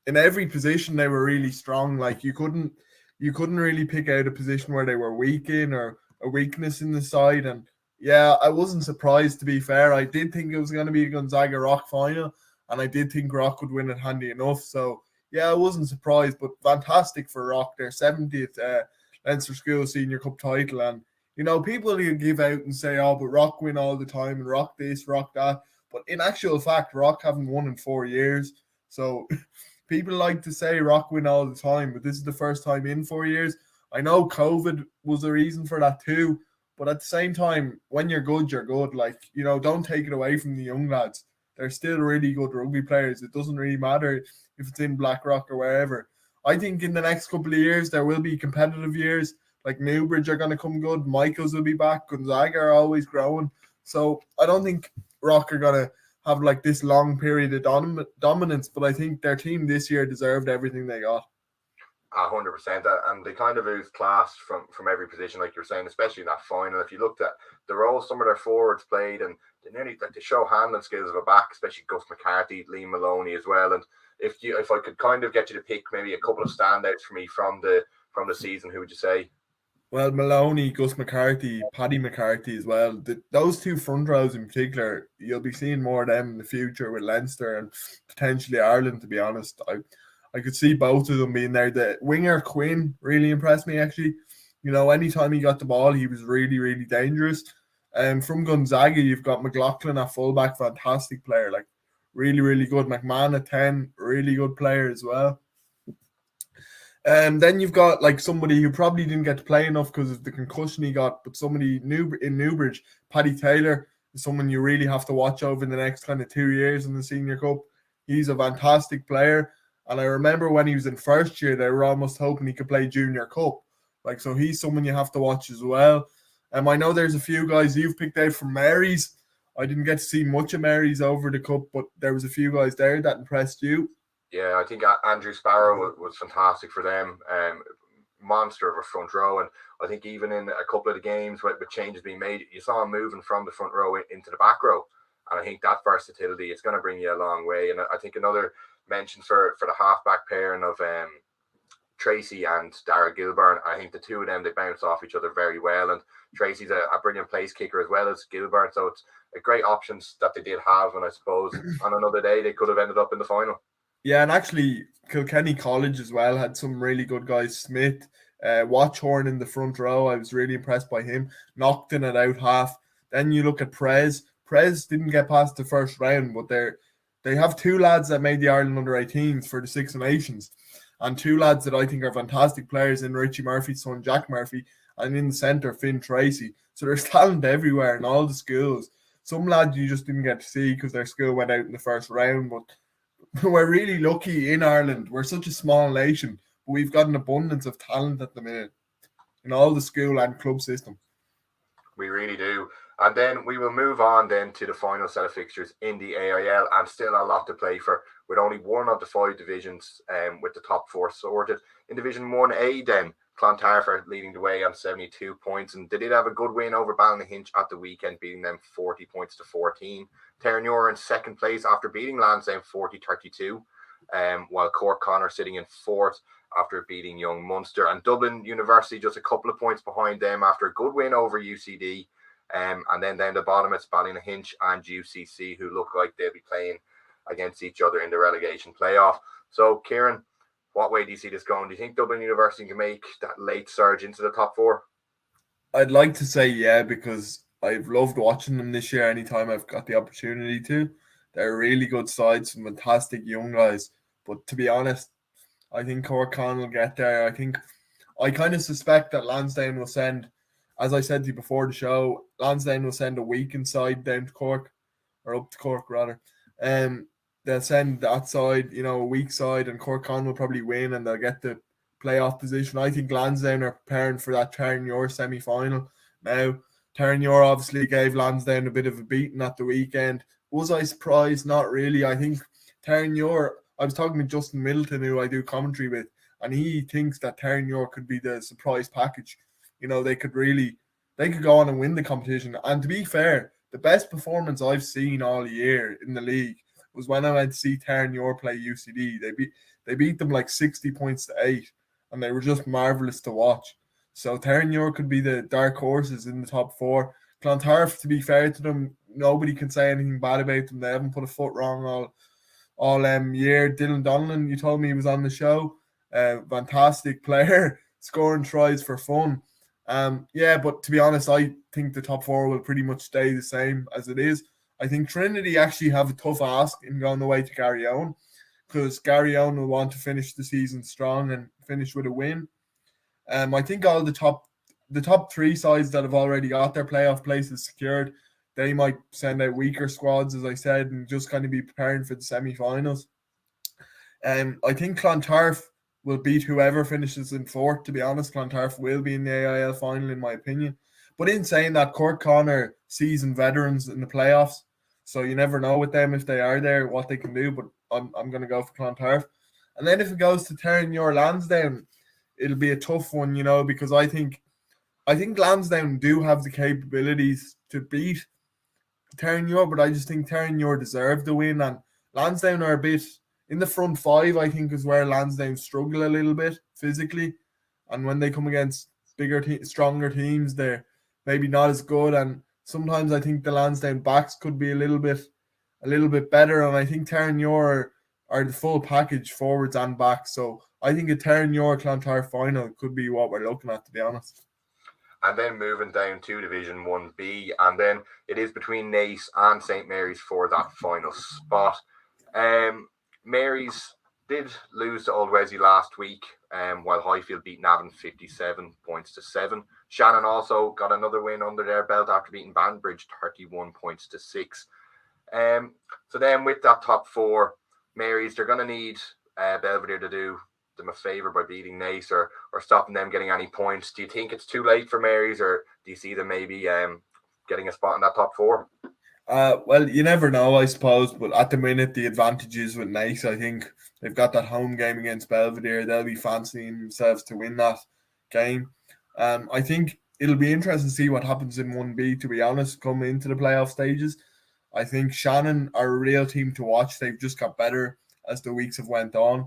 every position, they were really strong. Like you couldn't really pick out a position where they were weak in or a weakness in the side. And yeah, I wasn't surprised, to be fair. I did think it was going to be a Gonzaga Rock final, and I did think Rock would win it handy enough. So yeah, I wasn't surprised, but fantastic for Rock. Their 70th Leinster School Senior Cup title. And, people can give out and say, oh, but Rock win all the time and Rock this, Rock that. But in actual fact, Rock haven't won in 4 years. So people like to say Rock win all the time, but this is the first time in 4 years. I know COVID was a reason for that too. But at the same time, when you're good, you're good. Like, don't take it away from the young lads. They're still really good rugby players. It doesn't really matter if it's in Blackrock or wherever. I think in the next couple of years, there will be competitive years. Like Newbridge are going to come good. Michaels will be back. Gonzaga are always growing. So I don't think Rock are going to have like this long period of dominance. But I think their team this year deserved everything they got. 100%, and they kind of lose class from every position, like you're saying, especially in that final. If you looked at the roles some of their forwards played, and they nearly they show handling skills of a back, especially Gus McCarthy, Liam Maloney as well. And if I could kind of get you to pick maybe a couple of standouts for me from the season, who would you say? Well, Maloney, Gus McCarthy, Paddy McCarthy as well. Those 2 front rows in particular, you'll be seeing more of them in the future with Leinster and potentially Ireland, to be honest. I could see both of them being there. The winger Quinn really impressed me, actually. Anytime he got the ball, he was really, really dangerous. And from Gonzaga, you've got McLaughlin at fullback, fantastic player, like really, really good. McMahon at 10, really good player as well. And then you've got like somebody who probably didn't get to play enough because of the concussion he got, but somebody new in Newbridge, Paddy Taylor, is someone you really have to watch over in the next kind of 2 years in the Senior Cup. He's a fantastic player. And I remember when he was in first year, they were almost hoping he could play Junior Cup. So he's someone you have to watch as well. I know there's a few guys you've picked out from Mary's. I didn't get to see much of Mary's over the cup, but there was a few guys there that impressed you. Yeah, I think Andrew Sparrow was fantastic for them. Monster of a front row. And I think even in a couple of the games with changes being made, you saw him moving from the front row into the back row. And I think that versatility is going to bring you a long way. And I think another mention for the halfback pairing of Tracy and Dara Gilburn. I think the 2 of them, they bounce off each other very well, and Tracy's a brilliant place kicker as well as Gilburn, so it's a great options that they did have. And I suppose on another day they could have ended up in the final. Yeah, and actually Kilkenny College as well had some really good guys. Smith, Watchhorn in the front row, I was really impressed by him. Knockton at out half. Then you look at Prez didn't get past the first round, but they have 2 lads that made the Ireland under-18s for the Six Nations, and 2 lads that I think are fantastic players in Richie Murphy's son, Jack Murphy, and in the centre, Finn Tracy. So there's talent everywhere in all the schools. Some lads you just didn't get to see because their school went out in the first round, but we're really lucky in Ireland. We're such a small nation, but we've got an abundance of talent at the minute in all the school and club system. We really do. And then we will move on then to the final set of fixtures in the AIL, and still a lot to play for, with only one of the 5 divisions with the top 4 sorted. In Division 1A then, Clontarf are leading the way on 72 points, and they did have a good win over Ballynahinch at the weekend, beating them 40 points to 14. Terranure in second place after beating Lansdowne 40-32, while Cork Connor sitting in fourth after beating Young Munster. And Dublin University just a couple of points behind them after a good win over UCD. And then down the bottom, it's Ballynahinch and UCC, who look like they'll be playing against each other in the relegation playoff. So, Ciaron, what way do you see this going? Do you think Dublin University can make that late surge into the top four? I'd like to say yeah, because I've loved watching them this year anytime I've got the opportunity to. They're a really good side, some fantastic young guys. But to be honest, I think Cork Con will get there. I kind of suspect that Lansdowne will send, as I said to you before the show, Lansdowne will send a weakened side down to Cork, or up to Cork rather. They'll send that side, a weak side, and Cork Con will probably win and they'll get the playoff position. I think Lansdowne are preparing for that Terranure semi-final. Now, Terranure obviously gave Lansdowne a bit of a beating at the weekend. Was I surprised? Not really. I think Terranure, I was talking to Justin Middleton, who I do commentary with, and he thinks that Terranure could be the surprise package. They could go on and win the competition. And to be fair, the best performance I've seen all year in the league was when I went to see Terranure play UCD. They beat them like 60 points to 8, and they were just marvellous to watch. So Terranure could be the dark horses in the top four. Clontarf, to be fair to them, nobody can say anything bad about them. They haven't put a foot wrong all year. Dylan Donnellan, you told me he was on the show. Fantastic player, scoring tries for fun. But to be honest, I think the top four will pretty much stay the same as it is. I think Trinity actually have a tough ask in going away to Garryowen, because Garryowen will want to finish the season strong and finish with a win. I think all the top three sides that have already got their playoff places secured, they might send out weaker squads, as I said, and just kind of be preparing for the semi-finals. I think Clontarf will beat whoever finishes in fourth, to be honest. Clontarf will be in the AIL final, in my opinion. But in saying that, Cork Con are seasoned veterans in the playoffs, so you never know with them if they are there, what they can do, but I'm going to go for Clontarf. And then if it goes to Terranure Lansdowne, it'll be a tough one, because I think Lansdowne do have the capabilities to beat Terranure, but I just think Terranure deserve the win, and Lansdowne are a bit in the front five. I think is where Lansdowne struggle a little bit physically, and when they come against stronger teams, they're maybe not as good. And sometimes I think the Lansdowne backs could be a little bit better, and I think Terranure are the full package, forwards and backs. So I think a Terranure Clontarf final could be what we're looking at, to be honest. And then moving down to Division 1B, and then it is between Naas and St. Mary's for that final spot. Mary's did lose to Old Wesley last week, while Highfield beat Navan 57 points to 7. Shannon also got another win under their belt after beating Banbridge 31 points to 6. So then with that top four, Mary's, they're going to need Belvedere to do them a favour by beating Naas or stopping them getting any points. Do you think it's too late for Mary's, or do you see them maybe getting a spot in that top four? Well, you never know, I suppose, but at the minute the advantage is with Naas. I think they've got that home game against Belvedere. They'll be fancying themselves to win that game. I think it'll be interesting to see what happens in 1B, to be honest, coming into the playoff stages. I think Shannon are a real team to watch. They've just got better as the weeks have went on.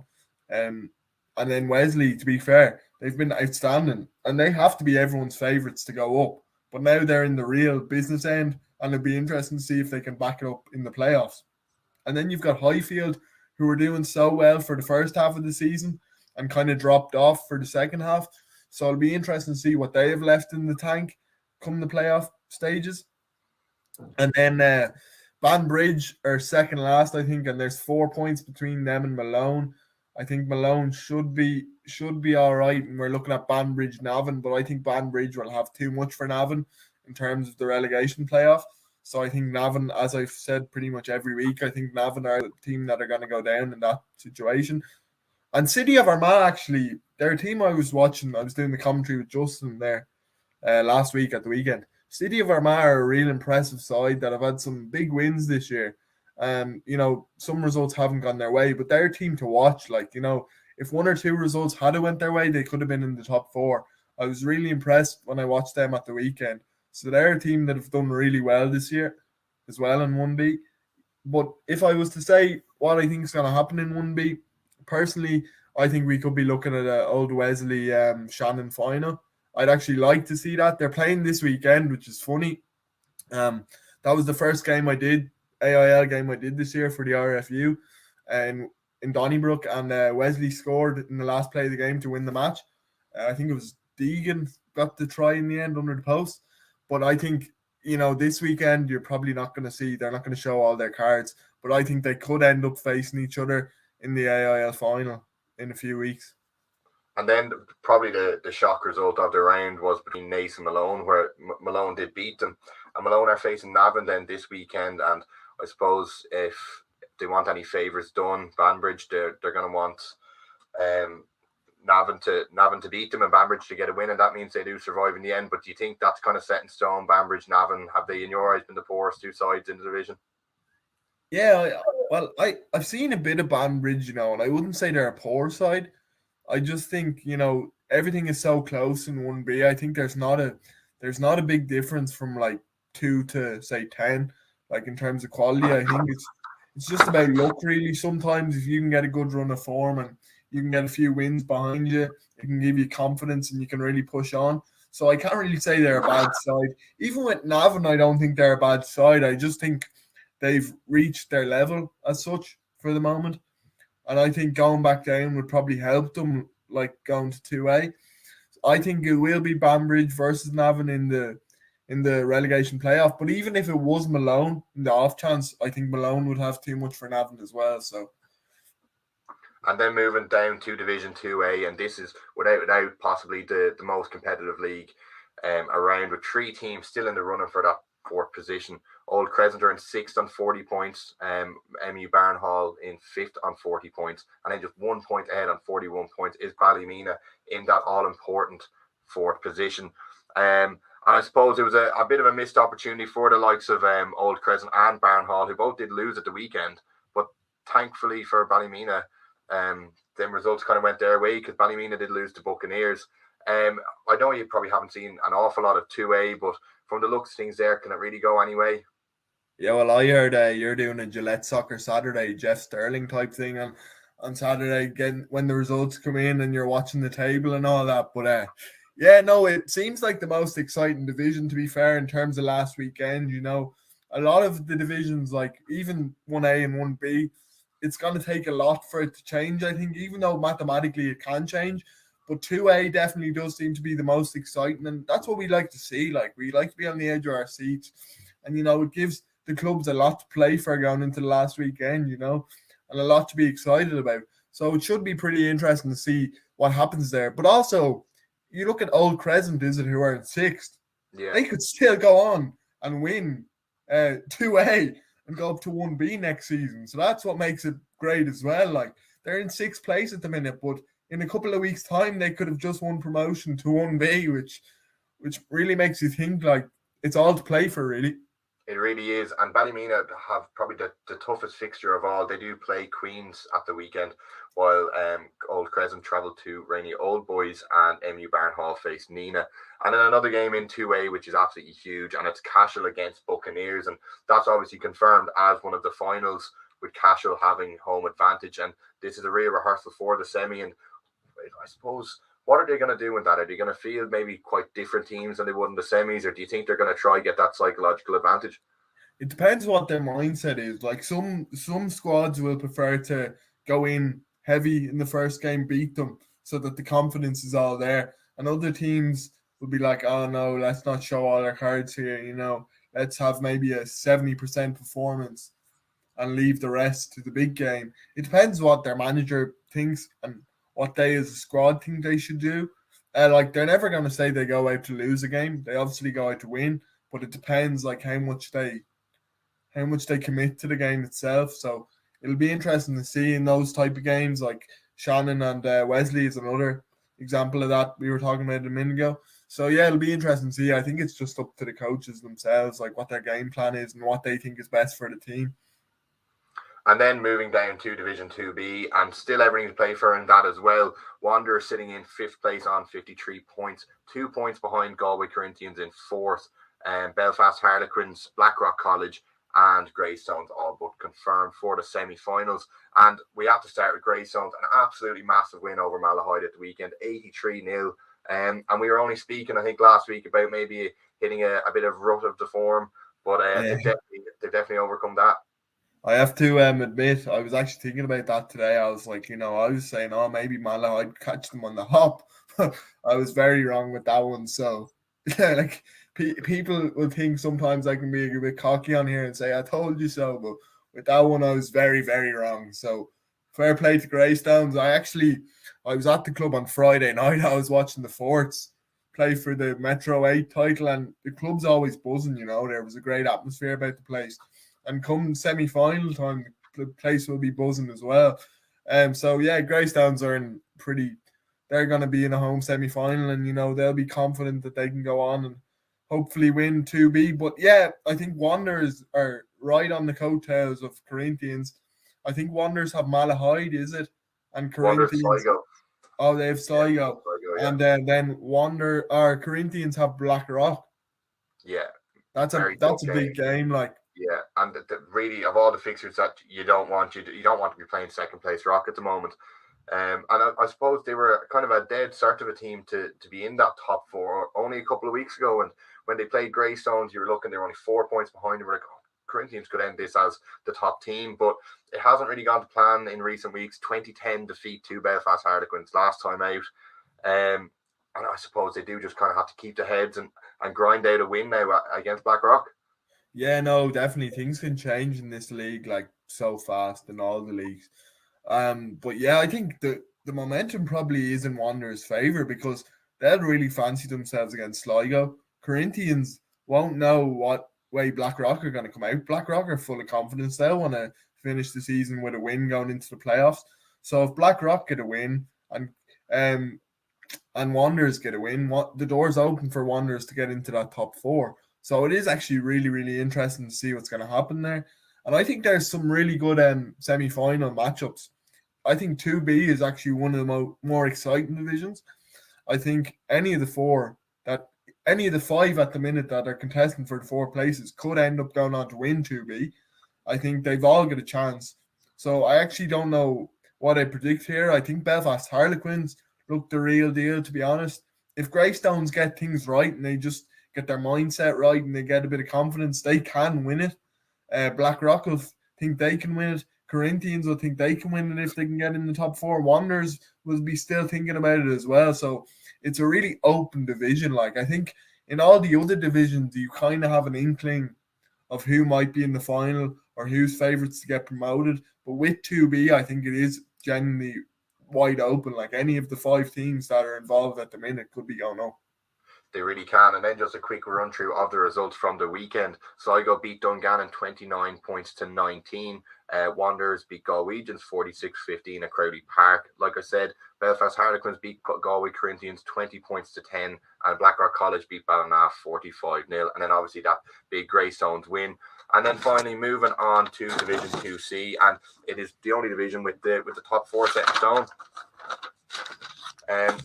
And then Wesley, to be fair, they've been outstanding, and they have to be everyone's favourites to go up. But now they're in the real business end, and it'll be interesting to see if they can back it up in the playoffs. And then you've got Highfield, who were doing so well for the first half of the season and kind of dropped off for the second half. So it'll be interesting to see what they have left in the tank come the playoff stages. And then Banbridge are second last, I think, and there's 4 points between them and Malone. I think Malone should be all right, and we're looking at Banbridge Navan, but I think Banbridge will have too much for Navan in terms of the relegation playoff. So I think Navan, as I've said pretty much every week, I think Navan are the team that are going to go down in that situation. And City of Armagh, actually, they're a team I was watching. I was doing the commentary with Justin there last week at the weekend. City of Armagh are a real impressive side that have had some big wins this year. Some results haven't gone their way, but they're a team to watch. if one or two results had went their way, they could have been in the top 4. I was really impressed when I watched them at the weekend. So they're a team that have done really well this year as well in 1B. But if I was to say what I think is going to happen in 1B, personally, I think we could be looking at an Old Wesley Shannon final. I'd actually like to see that. They're playing this weekend, which is funny. That was the first game I did, AIL game I did this year for the RFU and in Donnybrook, and Wesley scored in the last play of the game to win the match. I think it was Deegan got the try in the end under the post. But I think, this weekend you're probably not going to see, they're not going to show all their cards, but I think they could end up facing each other in the AIL final in a few weeks. And then probably the shock result of the round was between Naas and Malone, where Malone did beat them. And Malone are facing Navan then this weekend. And I suppose if they want any favours done, Banbridge, they're going to want Navan to beat them and Banbridge to get a win. And that means they do survive in the end. But do you think that's kind of set in stone? Banbridge, Navan, have they in your eyes been the poorest two sides in the division? Yeah, I've seen a bit of Banbridge, and I wouldn't say they're a poor side. I just think, everything is so close in 1B. I think there's not a big difference from like 2 to say 10, like in terms of quality. I think it's just about luck really. Sometimes if you can get a good run of form and you can get a few wins behind you, it can give you confidence and you can really push on. So I can't really say they're a bad side. Even with Navan, I don't think they're a bad side. I just think they've reached their level as such for the moment. And I think going back down would probably help them, like going to 2A. I think it will be Banbridge versus Navan in the relegation playoff. But even if it was Malone in the off chance, I think Malone would have too much for Navan as well. So. And then moving down to Division 2A, and this is without possibly the most competitive league around, with 3 teams still in the running for that 4th position. Old Crescent are in 6th on 40 points, MU Barnhall in 5th on 40 points, and then just 1 point ahead on 41 points is Ballymena in that all-important 4th position. And I suppose it was a bit of a missed opportunity for the likes of Old Crescent and Barnhall, who both did lose at the weekend, but thankfully for Ballymena, them results kind of went their way because Ballymena did lose to Buccaneers. I know you probably haven't seen an awful lot of 2A, but from the looks of things there, can it really go anyway? Yeah, well, I heard you're doing a Gillette Soccer Saturday, Jeff Sterling type thing on Saturday, again, when the results come in and you're watching the table and all that. But yeah, no, it seems like the most exciting division, to be fair, in terms of last weekend. A lot of the divisions, like even 1A and 1B, it's going to take a lot for it to change, I think, even though mathematically it can change. But 2A definitely does seem to be the most exciting, and that's what we like to see. Like, we like to be on the edge of our seats, and it gives the clubs a lot to play for going into the last weekend, and a lot to be excited about. So it should be pretty interesting to see what happens there. But also, you look at Old Crescent, who are in 6th. Yeah. They could still go on and win 2A and go up to 1B next season. So that's what makes it great as well. Like, they're in 6th place at the minute, but in a couple of weeks' time, they could have just won promotion to 1B, which really makes you think, like, it's all to play for, really. It really is. And Ballymena have probably the toughest fixture of all. They do play Queens at the weekend, while Old Crescent travel to Rainy Old Boys and MU Barnhall face Nina. And then another game in 2A, which is absolutely huge, and it's Cashel against Buccaneers. And that's obviously confirmed as one of the finals, with Cashel having home advantage. And this is a real rehearsal for the semi. And I suppose, what are they going to do with that? Are they going to field maybe quite different teams than they would in the semis, or do you think they're going to try get that psychological advantage? It depends what their mindset is. Like, some squads will prefer to go in heavy in the first game, beat them, so that the confidence is all there. And other teams will be like, oh no, let's not show all our cards here. Let's have maybe a 70% performance and leave the rest to the big game. It depends what their manager thinks and what they as a squad think they should do. Like, they're never going to say they go out to lose a game. They obviously go out to win, but it depends like how much they commit to the game itself. So it'll be interesting to see in those type of games. Like, Shannon and Wesley is another example of that we were talking about a minute ago. So yeah, it'll be interesting to see. I think it's just up to the coaches themselves, like what their game plan is and what they think is best for the team. And then moving down to Division 2B, and still everything to play for in that as well. Wanderers sitting in 5th place on 53 points, 2 points behind Galway Corinthians in 4th, Belfast Harlequins, Blackrock College, and Greystones all but confirmed for the semi-finals. And we have to start with Greystones, an absolutely massive win over Malahide at the weekend, 83-0. And we were only speaking, I think, last week about maybe hitting a bit of rut of the form, but they've definitely overcome that. I have to admit, I was actually thinking about that today. I was like, I was saying, maybe Malahide catch them on the hop. I was very wrong with that one. So, yeah, like people will think sometimes I can be a bit cocky on here and say, I told you so. But with that one, I was very, very wrong. So, fair play to Greystones. I was at the club on Friday night. I was watching the Forts play for the Metro 8 title, and the club's always buzzing, there was a great atmosphere about the place. And come semi-final time, the place will be buzzing as well. So yeah, Greystones are they're going to be in a home semi-final, and they'll be confident that they can go on and hopefully win 2B. But yeah, I think Wanderers are right on the coattails of Corinthians. I think Wanderers have Malahide, is it? And Corinthians. Sligo. Oh, they have Sligo. Yeah. And then Corinthians have Blackrock. Yeah. That's a big game, like. Yeah, and really, of all the fixtures that you don't want to be playing second place Rock at the moment. And I suppose they were kind of a dead cert of a team to be in that top 4 only a couple of weeks ago. And when they played Greystones, you were looking, they were only 4 points behind. They were like, Corinthians could end this as the top team, but it hasn't really gone to plan in recent weeks. 2010 defeat to Belfast Harlequins last time out. And I suppose they do just kind of have to keep the heads and grind out a win now against Blackrock. Yeah, no, definitely things can change in this league like so fast in all the leagues. But yeah, I think the momentum probably is in Wanderers' favour because they'll really fancy themselves against Sligo. Corinthians won't know what way Blackrock are going to come out. Blackrock are full of confidence. They'll want to finish the season with a win going into the playoffs. So if Blackrock get a win and Wanderers get a win, the door's open for Wanderers to get into that top 4. So it is actually really, really interesting to see what's going to happen there. And I think there's some really good semi-final matchups. I think 2B is actually one of the more exciting divisions. I think any of the 5 at the minute that are contesting for the 4 places could end up going on to win 2B. I think they've all got a chance. So I actually don't know what I predict here. I think Belfast Harlequins look the real deal, to be honest. If Greystones get things right and they just get their mindset right and they get a bit of confidence, they can win it. Blackrock will think they can win it. Corinthians will think they can win it if they can get in the top 4. Wanderers will be still thinking about it as well. So it's a really open division. Like, I think in all the other divisions, you kind of have an inkling of who might be in the final or who's favourites to get promoted. But with 2B, I think it is genuinely wide open. Like, any of the 5 teams that are involved at the minute could be going up. They really can. And then just a quick run through of the results from the weekend. Sligo beat Dungannon 29 points to 19. Wanderers beat Galwegians 46-15 at Crowley Park. Like I said, Belfast Harlequins beat Galway Corinthians 20 points to 10. And Blackrock College beat Ballina 45-0. And then obviously that big Greystones win. And then finally moving on to Division 2C. And it is the only division with the top 4 set in stone.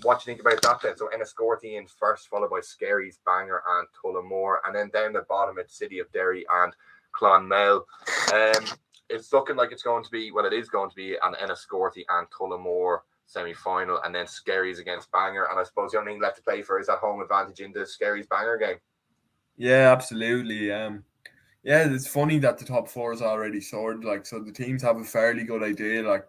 What do you think about that then? So Enniscorthy in first, followed by Skerries, Bangor and Tullamore. And then down the bottom it's City of Derry and Clonmel. It's looking like it's going to be, well, it is going to be an Enniscorthy and Tullamore semi-final, and then Skerries against Bangor. And I suppose the only thing left to play for is that home advantage in the Skerries-Bangor game. Yeah, absolutely. Yeah, it's funny that the top 4 is already sorted. Like, so the teams have a fairly good idea, like,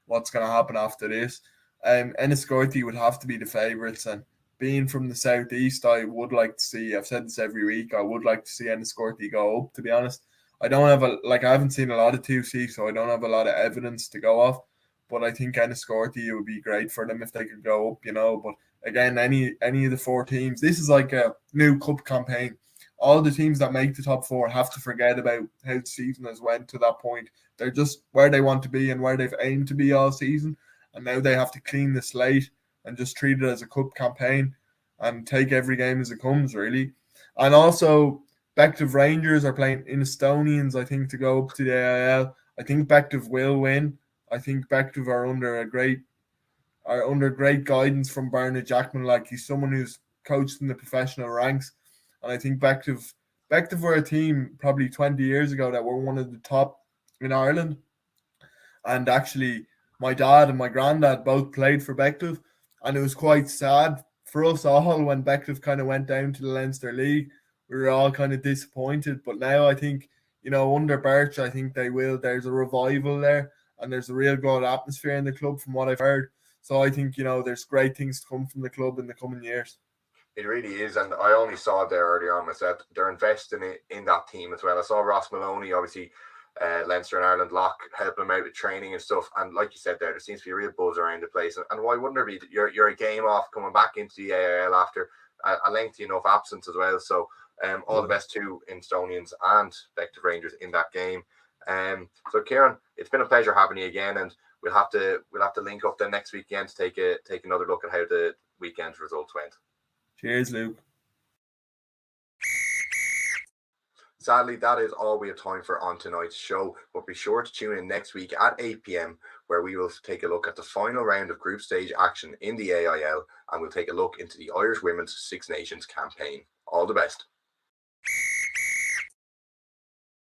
what's going to happen after this. Enniscorthy would have to be the favourites, and being from the southeast, I would like to see, I've said this every week, I would like to see Enniscorthy go up, to be honest. I haven't seen a lot of 2C, so I don't have a lot of evidence to go off, but I think Enniscorthy, it would be great for them if they could go up, but again, any of the 4 teams, this is like a new cup campaign. All the teams that make the top 4 have to forget about how the season has went to that point. They're just where they want to be and where they've aimed to be all season. And now they have to clean the slate and just treat it as a cup campaign and take every game as it comes, really. And also, Bective Rangers are playing Inestonians, I think, to go up to the AIL. I think Bective will win. I think Bective are under great guidance from Bernard Jackman. Like, he's someone who's coached in the professional ranks, and I think Bective were a team probably 20 years ago that were one of the top in Ireland. And actually, my dad and my granddad both played for Bective, and it was quite sad for us all when Bective kind of went down to the Leinster League. We were all kind of disappointed, but now I think, under Birch, I think they will. There's a revival there, and there's a real good atmosphere in the club from what I've heard. So I think, there's great things to come from the club in the coming years. It really is, and I only saw it there earlier on myself. They're investing in that team as well. I saw Ross Maloney, obviously, Leinster and Ireland lock, helping him out with training and stuff. And like you said there seems to be a real buzz around the place. And why wouldn't there be? You're a game off coming back into the AIL after a lengthy enough absence as well. So all the best to Instonians and Bective Rangers in that game. So Ciaron, it's been a pleasure having you again, and we'll have to link up then next weekend to take another look at how the weekend's results went. Cheers, Luke. Sadly, that is all we have time for on tonight's show, but be sure to tune in next week at 8 p.m, where we will take a look at the final round of group stage action in the AIL, and we'll take a look into the Irish Women's Six Nations campaign. All the best.